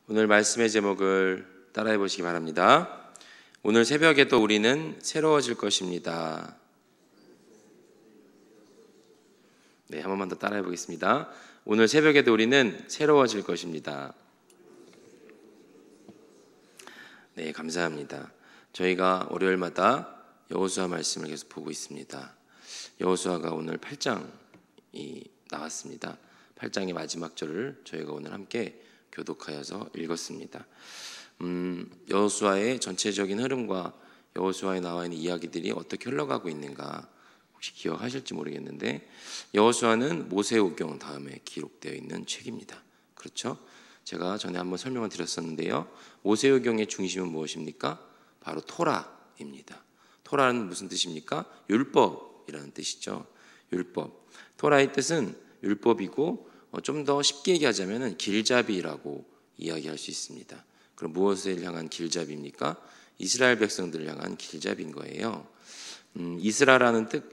오늘 말씀의 제목을 따라해 보시기 바랍니다. 오늘 새벽에도 우리는 새로워질 것입니다. 네, 한 번만 더 따라해 보겠습니다. 오늘 새벽에도 우리는 새로워질 것입니다. 네, 감사합니다. 저희가 월요일마다 여호수아 말씀을 계속 보고 있습니다. 여호수아가 오늘 8장이 나왔습니다. 8장의 마지막 절을 저희가 오늘 함께 교독하여서 읽었습니다. 여호수아의 전체적인 흐름과 여호수아에 나와 있는 이야기들이 어떻게 흘러가고 있는가 혹시 기억하실지 모르겠는데, 여호수아는 모세오경 다음에 기록되어 있는 책입니다. 그렇죠? 제가 전에 한번 설명을 드렸었는데요. 모세오경의 중심은 무엇입니까? 바로 토라입니다. 토라는 무슨 뜻입니까? 율법이라는 뜻이죠. 율법. 토라의 뜻은 율법이고, 좀 더 쉽게 얘기하자면 길잡이라고 이야기할 수 있습니다. 그럼 무엇을 향한 길잡이입니까? 이스라엘 백성들을 향한 길잡이인 거예요.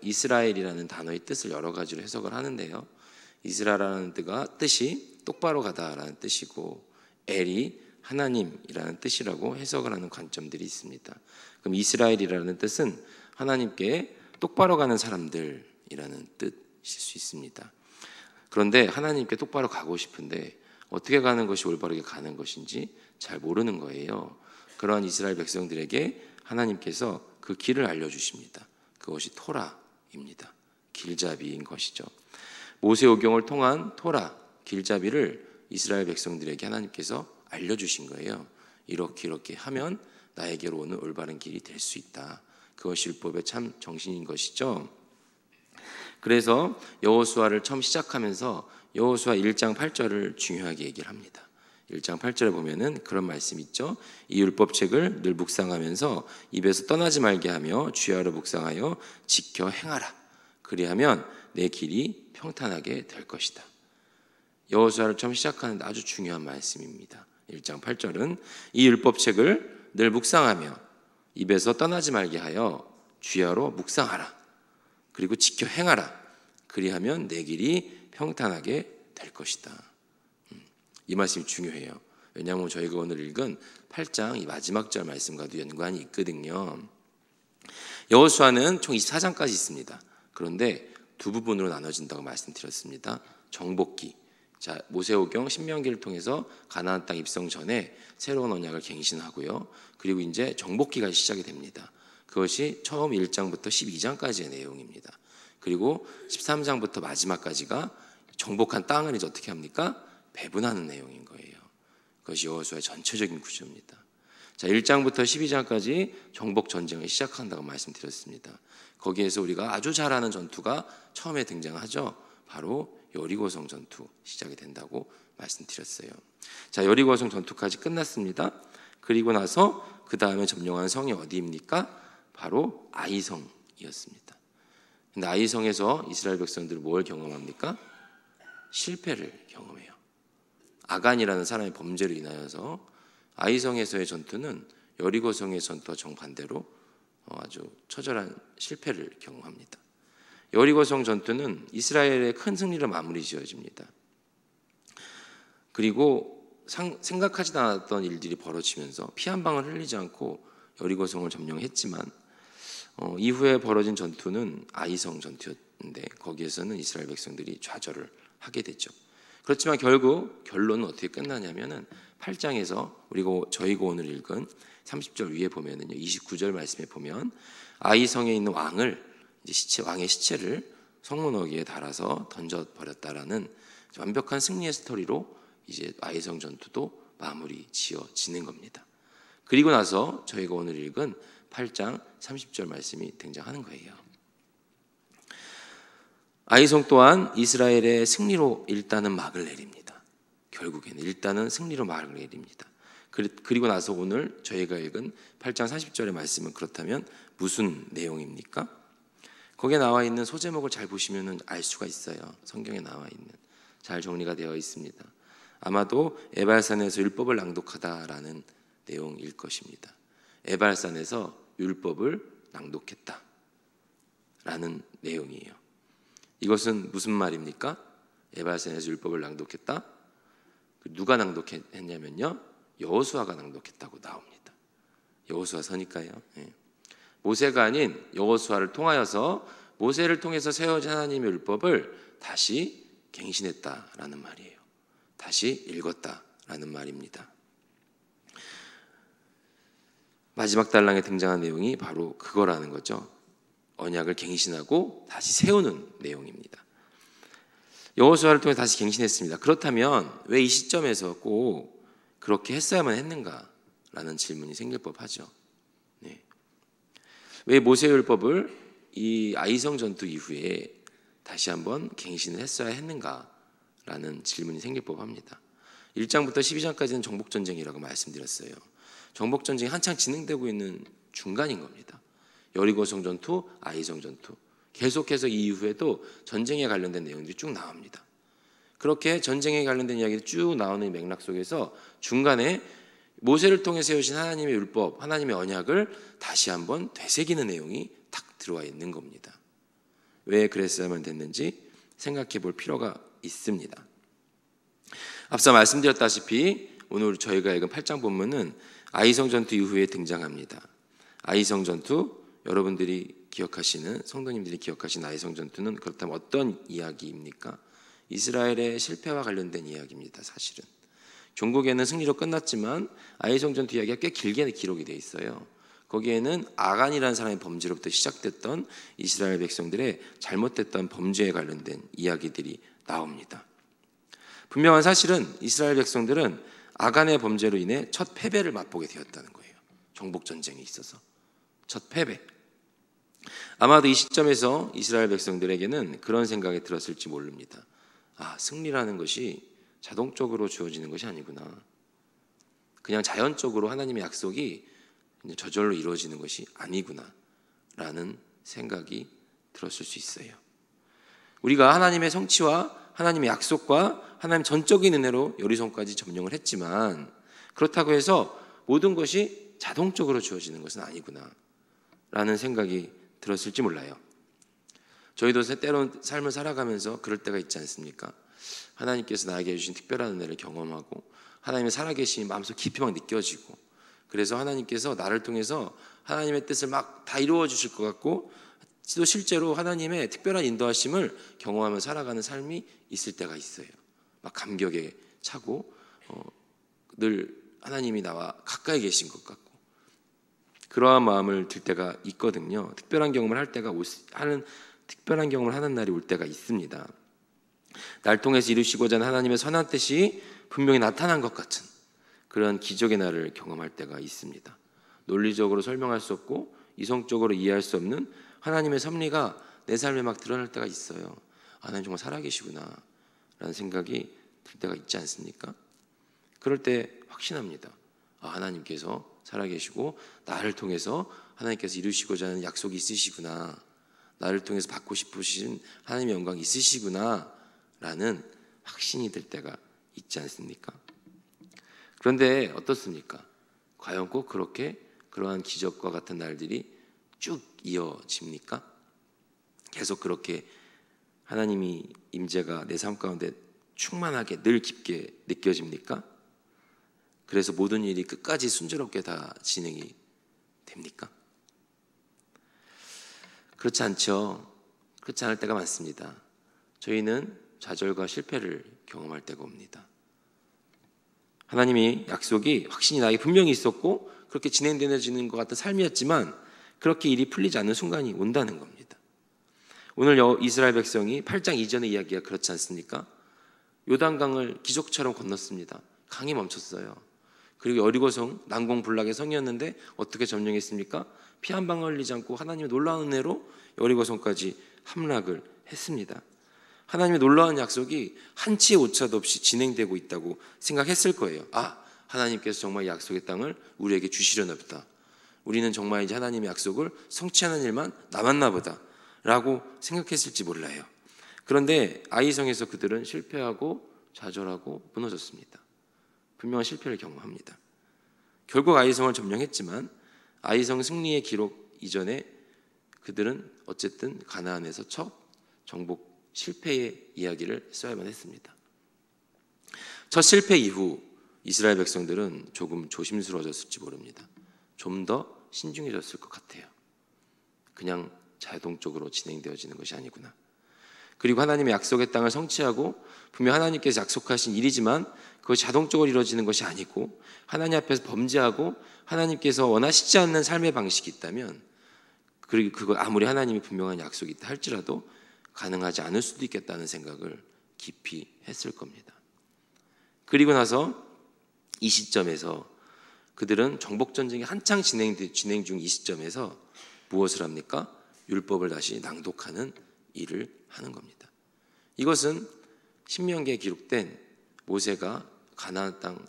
이스라엘이라는 단어의 뜻을 여러 가지로 해석을 하는데요. 이스라엘이라는 뜻이 똑바로 가다라는 뜻이고, 엘이 하나님이라는 뜻이라고 해석을 하는 관점들이 있습니다. 그럼 이스라엘이라는 뜻은 하나님께 똑바로 가는 사람들이라는 뜻일 수 있습니다. 그런데 하나님께 똑바로 가고 싶은데 어떻게 가는 것이 올바르게 가는 것인지 잘 모르는 거예요. 그러한 이스라엘 백성들에게 하나님께서 그 길을 알려주십니다. 그것이 토라입니다. 길잡이인 것이죠. 모세오경을 통한 토라, 길잡이를 이스라엘 백성들에게 하나님께서 알려주신 거예요. 이렇게 하면 나에게로 오는 올바른 길이 될 수 있다. 그것이 율법의 참 정신인 것이죠. 그래서 여호수아를 처음 시작하면서 여호수아 1장 8절을 중요하게 얘기를 합니다. 1장 8절에 보면은 그런 말씀이 있죠. 이 율법책을 늘 묵상하면서 입에서 떠나지 말게 하며 주야로 묵상하여 지켜 행하라. 그리하면 내 길이 평탄하게 될 것이다. 여호수아를 처음 시작하는 아주 중요한 말씀입니다. 1장 8절은 이 율법책을 늘 묵상하며 입에서 떠나지 말게 하여 주야로 묵상하라. 그리고 지켜 행하라. 그리하면 내 길이 평탄하게 될 것이다. 이 말씀이 중요해요. 왜냐하면 저희가 오늘 읽은 8장 이 마지막 절 말씀과도 연관이 있거든요. 여호수아는 총 24장까지 있습니다. 그런데 두 부분으로 나눠진다고 말씀드렸습니다. 정복기. 자, 모세오경 신명기를 통해서 가나안 땅 입성 전에 새로운 언약을 갱신하고요. 그리고 이제 정복기가 시작이 됩니다. 그것이 처음 1장부터 12장까지의 내용입니다. 그리고 13장부터 마지막까지가 정복한 땅을 이제 어떻게 합니까? 배분하는 내용인 거예요. 그것이 여호수아의 전체적인 구조입니다. 자, 1장부터 12장까지 정복 전쟁을 시작한다고 말씀드렸습니다. 거기에서 우리가 아주 잘 아는 전투가 처음에 등장하죠. 바로 여리고성 전투 시작이 된다고 말씀드렸어요. 자, 여리고성 전투까지 끝났습니다. 그리고 나서 그 다음에 점령한 성이 어디입니까? 바로 아이성이었습니다. 근데 아이성에서 이스라엘 백성들은 뭘 경험합니까? 실패를 경험해요. 아간이라는 사람의 범죄로 인하여서 아이성에서의 전투는 여리고성의 전투와 정반대로 아주 처절한 실패를 경험합니다. 여리고성 전투는 이스라엘의 큰 승리로 마무리 지어집니다. 그리고 생각하지도 않았던 일들이 벌어지면서 피 한 방울 흘리지 않고 여리고성을 점령했지만 이후에 벌어진 전투는 아이성 전투였는데 거기에서는 이스라엘 백성들이 좌절을 하게 됐죠. 그렇지만 결국 결론은 어떻게 끝나냐면은 8장에서 저희가 오늘 읽은 30절 위에 보면은요, 29절 말씀에 보면 아이성에 있는 왕을 왕의 시체를 성문어기에 달아서 던져 버렸다라는 완벽한 승리의 스토리로 이제 아이성 전투도 마무리 지어지는 겁니다. 그리고 나서 저희가 오늘 읽은 8장 30절 말씀이 등장하는 거예요. 아이성 또한 이스라엘의 승리로 일단은 막을 내립니다. 결국에는 일단은 승리로 막을 내립니다. 그리고 나서 오늘 저희가 읽은 8장 40절의 말씀은 그렇다면 무슨 내용입니까? 거기에 나와 있는 소제목을 잘 보시면 알 수가 있어요. 성경에 나와 있는 잘 정리가 되어 있습니다. 아마도 에발산에서 율법을 낭독하다라는 내용일 것입니다. 에발산에서 율법을 낭독했다라는 내용이에요. 이것은 무슨 말입니까? 에발산에서 율법을 낭독했다. 누가 낭독했냐면요, 여호수아가 낭독했다고 나옵니다. 여호수아 서니까요. 예. 모세가 아닌 여호수아를 통하여서 모세를 통해서 세워진 하나님의 율법을 다시 갱신했다라는 말이에요. 다시 읽었다라는 말입니다. 마지막 달랑에 등장한 내용이 바로 그거라는 거죠. 언약을 갱신하고 다시 세우는 내용입니다. 여호수아를 통해 다시 갱신했습니다. 그렇다면 왜 이 시점에서 꼭 그렇게 했어야만 했는가라는 질문이 생길 법하죠. 네. 왜 모세율법을 이 아이성 전투 이후에 다시 한번 갱신을 했어야 했는가라는 질문이 생길 법합니다. 1장부터 12장까지는 정복전쟁이라고 말씀드렸어요. 정복전쟁이 한창 진행되고 있는 중간인 겁니다. 여리고성 전투, 아이성 전투. 계속해서 이 이후에도 전쟁에 관련된 내용들이 쭉 나옵니다. 그렇게 전쟁에 관련된 이야기들이 쭉 나오는 맥락 속에서 중간에 모세를 통해 세우신 하나님의 율법, 하나님의 언약을 다시 한번 되새기는 내용이 딱 들어와 있는 겁니다. 왜 그랬어야만 됐는지 생각해 볼 필요가 있습니다. 앞서 말씀드렸다시피 오늘 저희가 읽은 8장 본문은 아이성 전투 이후에 등장합니다. 아이성 전투, 여러분들이 기억하시는, 성도님들이 기억하시는 아이성 전투는 그렇다면 어떤 이야기입니까? 이스라엘의 실패와 관련된 이야기입니다. 사실은 종국에는 승리로 끝났지만 아이성 전투 이야기가 꽤 길게 기록이 되어 있어요. 거기에는 아간이라는 사람의 범죄로부터 시작됐던 이스라엘 백성들의 잘못됐던 범죄에 관련된 이야기들이 나옵니다. 분명한 사실은 이스라엘 백성들은 아간의 범죄로 인해 첫 패배를 맛보게 되었다는 거예요. 정복전쟁에 있어서 첫 패배. 아마도 이 시점에서 이스라엘 백성들에게는 그런 생각이 들었을지 모릅니다. 아, 승리라는 것이 자동적으로 주어지는 것이 아니구나. 그냥 자연적으로 하나님의 약속이 저절로 이루어지는 것이 아니구나 라는 생각이 들었을 수 있어요. 우리가 하나님의 성취와 하나님의 약속과 하나님 전적인 은혜로 여리선까지 점령을 했지만 그렇다고 해서 모든 것이 자동적으로 주어지는 것은 아니구나 라는 생각이 들었을지 몰라요. 저희도 때론 삶을 살아가면서 그럴 때가 있지 않습니까? 하나님께서 나에게 주신 특별한 은혜를 경험하고 하나님의 살아계심이 마음속 깊이 막 느껴지고 그래서 하나님께서 나를 통해서 하나님의 뜻을 막 다 이루어 주실 것 같고 또 실제로 하나님의 특별한 인도하심을 경험하며 살아가는 삶이 있을 때가 있어요. 막 감격에 차고 늘 하나님이 나와 가까이 계신 것 같고 그러한 마음을 들 때가 있거든요. 특별한 경험을 특별한 경험을 하는 날이 올 때가 있습니다. 날 통해서 이루시고자 하는 하나님의 선한 뜻이 분명히 나타난 것 같은 그런 기적의 날을 경험할 때가 있습니다. 논리적으로 설명할 수 없고 이성적으로 이해할 수 없는 하나님의 섭리가 내 삶에 막 드러날 때가 있어요. 아, 하나님 정말 살아계시구나 라는 생각이 들 때가 있지 않습니까? 그럴 때 확신합니다. 아, 하나님께서 살아계시고 나를 통해서 하나님께서 이루시고자 하는 약속이 있으시구나, 나를 통해서 받고 싶으신 하나님의 영광이 있으시구나 라는 확신이 들 때가 있지 않습니까? 그런데 어떻습니까? 과연 꼭 그렇게 그러한 기적과 같은 날들이 쭉 이어집니까? 계속 그렇게 하나님이 임재가 내 삶 가운데 충만하게 늘 깊게 느껴집니까? 그래서 모든 일이 끝까지 순조롭게 다 진행이 됩니까? 그렇지 않죠. 그렇지 않을 때가 많습니다. 저희는 좌절과 실패를 경험할 때가 옵니다. 하나님이 약속이 확신이 나에게 분명히 있었고 그렇게 진행되어지는 것 같은 삶이었지만 그렇게 일이 풀리지 않는 순간이 온다는 겁니다. 오늘 이스라엘 백성이 8장 이전의 이야기가 그렇지 않습니까? 요단강을 기적처럼 건넜습니다. 강이 멈췄어요. 그리고 여리고성 난공불락의 성이었는데 어떻게 점령했습니까? 피 한 방울 흘리지 않고 하나님의 놀라운 은혜로 여리고성까지 함락을 했습니다. 하나님의 놀라운 약속이 한치의 오차도 없이 진행되고 있다고 생각했을 거예요. 아, 하나님께서 정말 약속의 땅을 우리에게 주시려나 보다. 우리는 정말 이제 하나님의 약속을 성취하는 일만 남았나 보다 라고 생각했을지 몰라요. 그런데 아이성에서 그들은 실패하고 좌절하고 무너졌습니다. 분명한 실패를 경험합니다. 결국 아이성을 점령했지만 아이성 승리의 기록 이전에 그들은 어쨌든 가나안에서 첫 정복 실패의 이야기를 써야만 했습니다. 첫 실패 이후 이스라엘 백성들은 조금 조심스러워졌을지 모릅니다. 좀 더 신중해졌을 것 같아요. 그냥 자동적으로 진행되어지는 것이 아니구나. 그리고 하나님의 약속의 땅을 성취하고 분명 하나님께서 약속하신 일이지만 그것이 자동적으로 이루어지는 것이 아니고 하나님 앞에서 범죄하고 하나님께서 원하시지 않는 삶의 방식이 있다면, 그리고 그거 아무리 하나님이 분명한 약속이 있다 할지라도 가능하지 않을 수도 있겠다는 생각을 깊이 했을 겁니다. 그리고 나서 이 시점에서 그들은 정복전쟁이 한창 진행 중 이 시점에서 무엇을 합니까? 율법을 다시 낭독하는 일을 하는 겁니다. 이것은 신명기에 기록된 모세가 가나안 땅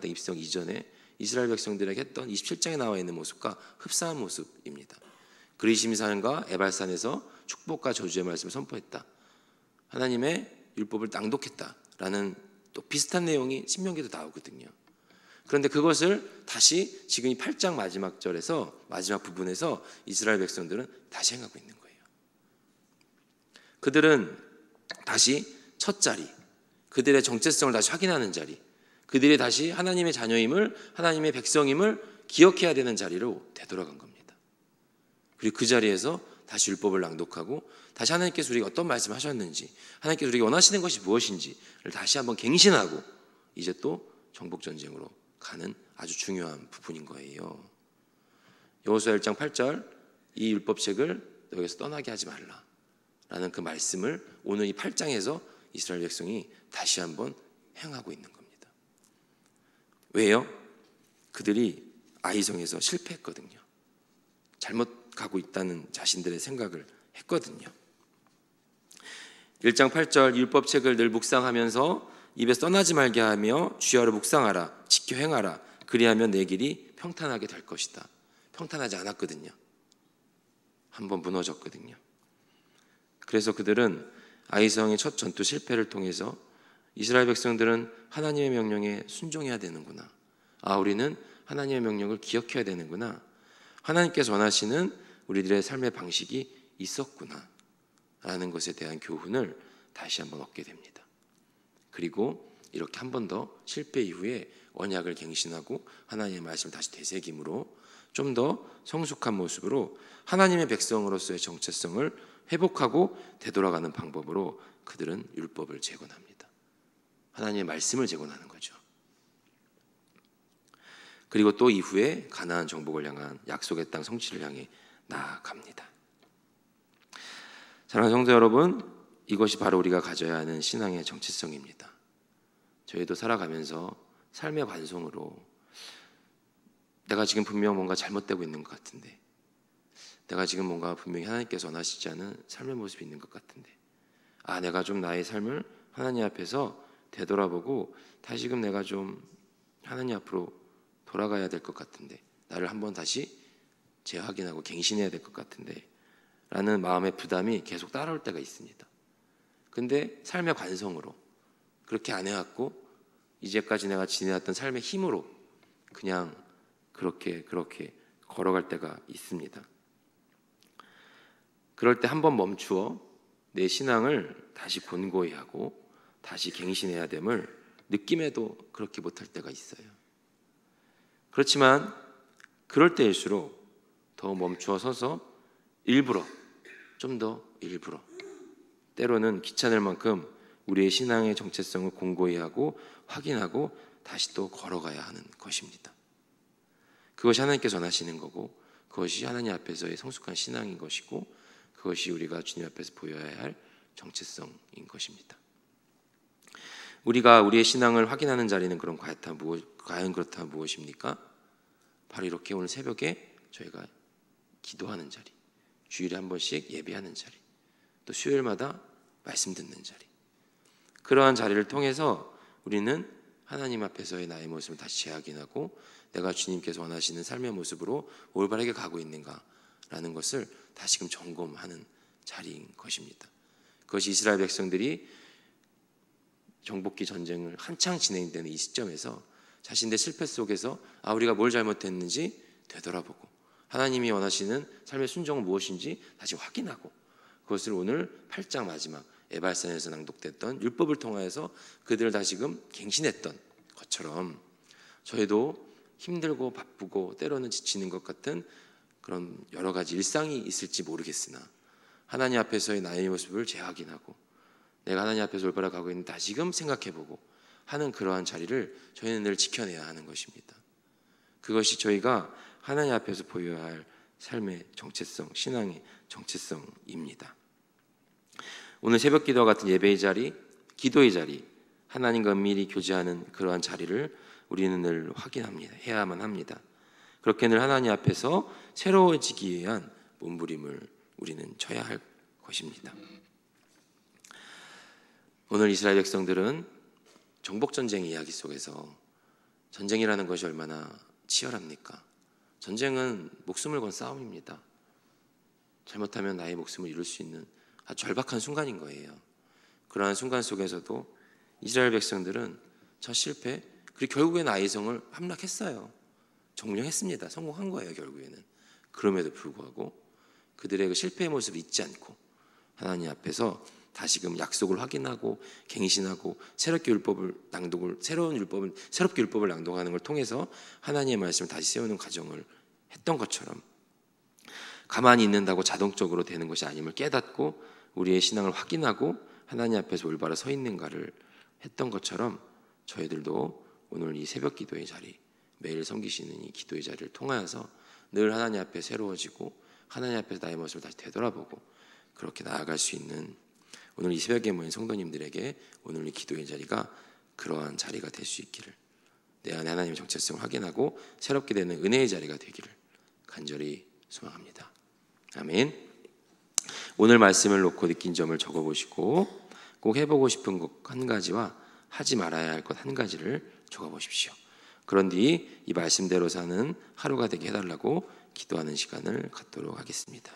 입성 이전에 이스라엘 백성들에게 했던 27장에 나와 있는 모습과 흡사한 모습입니다. 그리심산과 에발산에서 축복과 저주의 말씀을 선포했다. 하나님의 율법을 낭독했다라는 또 비슷한 내용이 신명기에도 나오거든요. 그런데 그것을 다시 지금 이 8장 마지막 절에서, 마지막 부분에서 이스라엘 백성들은 다시 행하고 있는 거예요. 그들은 다시 첫 자리, 그들의 정체성을 다시 확인하는 자리, 그들이 다시 하나님의 자녀임을, 하나님의 백성임을 기억해야 되는 자리로 되돌아간 겁니다. 그리고 그 자리에서 다시 율법을 낭독하고 다시 하나님께서 우리에게 어떤 말씀하셨는지, 하나님께서 우리에게 원하시는 것이 무엇인지를 다시 한번 갱신하고 이제 또 정복전쟁으로 가는 아주 중요한 부분인 거예요. 여호수아 1장 8절, 이 율법책을 너에게서 떠나게 하지 말라라는 그 말씀을 오늘 이 8장에서 이스라엘 백성이 다시 한번 행하고 있는 겁니다. 왜요? 그들이 아이성에서 실패했거든요. 잘못 가고 있다는 자신들의 생각을 했거든요. 1장 8절, 율법책을 늘 묵상하면서 입에서 떠나지 말게 하며 주야로 묵상하라, 지켜 행하라, 그리하면 내 길이 평탄하게 될 것이다. 평탄하지 않았거든요. 한번 무너졌거든요. 그래서 그들은 아이성의 첫 전투 실패를 통해서 이스라엘 백성들은 하나님의 명령에 순종해야 되는구나. 우리는 하나님의 명령을 기억해야 되는구나. 하나님께서 원하시는 우리들의 삶의 방식이 있었구나 라는 것에 대한 교훈을 다시 한번 얻게 됩니다. 그리고 이렇게 한 번 더 실패 이후에 언약을 갱신하고 하나님의 말씀을 다시 되새김으로 좀 더 성숙한 모습으로 하나님의 백성으로서의 정체성을 회복하고 되돌아가는 방법으로 그들은 율법을 재건합니다. 하나님의 말씀을 재건하는 거죠. 그리고 또 이후에 가나안 정복을 향한 약속의 땅 성취를 향해 나아갑니다. 사랑하는 성도 여러분, 이것이 바로 우리가 가져야 하는 신앙의 정체성입니다. 저희도 살아가면서 삶의 관성으로 내가 지금 분명 뭔가 잘못되고 있는 것 같은데, 내가 지금 뭔가 분명히 하나님께서 원하시지 않은 삶의 모습이 있는 것 같은데, 내가 좀 나의 삶을 하나님 앞에서 되돌아보고 다시금 내가 좀 하나님 앞으로 돌아가야 될 것 같은데, 나를 한번 다시 재확인하고 갱신해야 될 것 같은데 라는 마음의 부담이 계속 따라올 때가 있습니다. 근데 삶의 관성으로 그렇게 안 해왔고 이제까지 내가 지내왔던 삶의 힘으로 그냥 그렇게 걸어갈 때가 있습니다. 그럴 때 한번 멈추어 내 신앙을 다시 본고히 하고 다시 갱신해야 됨을 느낌에도 그렇게 못할 때가 있어요. 그렇지만 그럴 때일수록 더 멈추어 서서 일부러, 좀 더 일부러, 때로는 귀찮을 만큼 우리의 신앙의 정체성을 공고히 하고 확인하고 다시 또 걸어가야 하는 것입니다. 그것이 하나님께서 원하시는 거고, 그것이 하나님 앞에서의 성숙한 신앙인 것이고, 그것이 우리가 주님 앞에서 보여야 할 정체성인 것입니다. 우리가 우리의 신앙을 확인하는 자리는 그럼 과연 그렇다면 무엇입니까? 바로 이렇게 오늘 새벽에 저희가 기도하는 자리, 주일에 한 번씩 예배하는 자리, 또 수요일마다 말씀 듣는 자리, 그러한 자리를 통해서 우리는 하나님 앞에서의 나의 모습을 다시 재확인하고 내가 주님께서 원하시는 삶의 모습으로 올바르게 가고 있는가라는 것을 다시금 점검하는 자리인 것입니다. 그것이 이스라엘 백성들이 정복기 전쟁을 한창 진행되는 이 시점에서 자신들의 실패 속에서 우리가 뭘 잘못했는지 되돌아보고 하나님이 원하시는 삶의 순종은 무엇인지 다시 확인하고, 그것을 오늘 8장 마지막 에발산에서 낭독됐던 율법을 통하여서 그들을 다시금 갱신했던 것처럼 저희도 힘들고 바쁘고 때로는 지치는 것 같은 그런 여러 가지 일상이 있을지 모르겠으나 하나님 앞에서의 나의 모습을 재확인하고 내가 하나님 앞에서 올바로 가고 있는 다시금 생각해보고 하는 그러한 자리를 저희는 늘 지켜내야 하는 것입니다. 그것이 저희가 하나님 앞에서 보여야 할 삶의 정체성, 신앙의 정체성입니다. 오늘 새벽 기도와 같은 예배의 자리, 기도의 자리, 하나님과 은밀히 교제하는 그러한 자리를 우리는 늘 확인합니다. 해야만 합니다. 그렇게 늘 하나님 앞에서 새로워지기 위한 몸부림을 우리는 쳐야 할 것입니다. 오늘 이스라엘 백성들은 정복전쟁 이야기 속에서 전쟁이라는 것이 얼마나 치열합니까? 전쟁은 목숨을 건 싸움입니다. 잘못하면 나의 목숨을 잃을 수 있는 아주 절박한 순간인 거예요. 그러한 순간 속에서도 이스라엘 백성들은 첫 실패, 그리고 결국에는 아이성을 함락했어요. 점령했습니다. 성공한 거예요. 결국에는. 그럼에도 불구하고 그들의 그 실패의 모습을 잊지 않고 하나님 앞에서 다시금 약속을 확인하고 갱신하고 새롭게 율법을 낭독하는 걸 통해서 하나님의 말씀을 다시 세우는 과정을 했던 것처럼 가만히 있는다고 자동적으로 되는 것이 아님을 깨닫고 우리의 신앙을 확인하고 하나님 앞에서 올바로 서 있는가를 했던 것처럼 저희들도 오늘 이 새벽 기도의 자리, 매일 섬기시는 이 기도의 자리를 통하여서 늘 하나님 앞에 새로워지고 하나님 앞에서 나의 모습을 다시 되돌아보고 그렇게 나아갈 수 있는 오늘 이 새벽에 모인 성도님들에게 오늘 이 기도의 자리가 그러한 자리가 될 수 있기를, 내 안에 하나님의 정체성을 확인하고 새롭게 되는 은혜의 자리가 되기를 간절히 소망합니다. 아멘. 오늘 말씀을 놓고 느낀 점을 적어보시고 꼭 해보고 싶은 것 한 가지와 하지 말아야 할 것 한 가지를 적어보십시오. 그런 뒤 이 말씀대로 사는 하루가 되게 해달라고 기도하는 시간을 갖도록 하겠습니다.